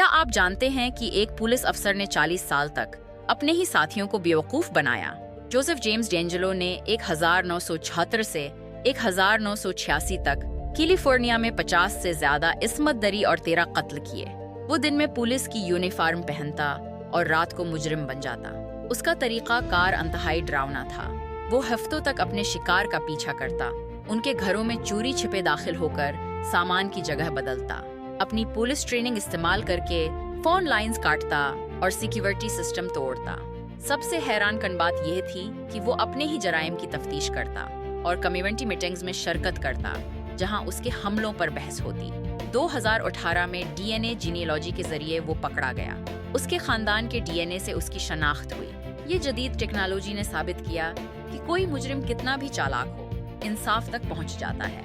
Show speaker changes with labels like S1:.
S1: کیا آپ جانتے ہیں کہ ایک پولیس افسر نے 40 سال تک اپنے ہی ساتھیوں کو بیوقوف بنایا؟ جوزف جیمز ڈینجلو نے 1976 سے 1986 تک کیلیفورنیا میں 50 سے زیادہ عصمت دری اور 13 قتل کیے۔ وہ دن میں پولیس کی یونیفارم پہنتا اور رات کو مجرم بن جاتا۔ اس کا طریقہ کار انتہائی ڈراؤنا تھا۔ وہ ہفتوں تک اپنے شکار کا پیچھا کرتا، ان کے گھروں میں چوری چھپے داخل ہو کر سامان کی جگہ بدلتا، اپنی پولیس ٹریننگ استعمال کر کے فون لائنز کاٹتا اور سیکیورٹی سسٹم توڑتا۔ سب سے حیران کن بات یہ تھی کہ وہ اپنے ہی جرائم کی تفتیش کرتا اور کمیونٹی میٹنگز میں شرکت کرتا جہاں اس کے حملوں پر بحث ہوتی۔ 2018 میں ڈی این اے جینیالوجی کے ذریعے وہ پکڑا گیا۔ اس کے خاندان کے ڈی این اے سے اس کی شناخت ہوئی۔ یہ جدید ٹیکنالوجی نے ثابت کیا کہ کوئی مجرم کتنا بھی چالاک ہو، انصاف تک پہنچ جاتا ہے۔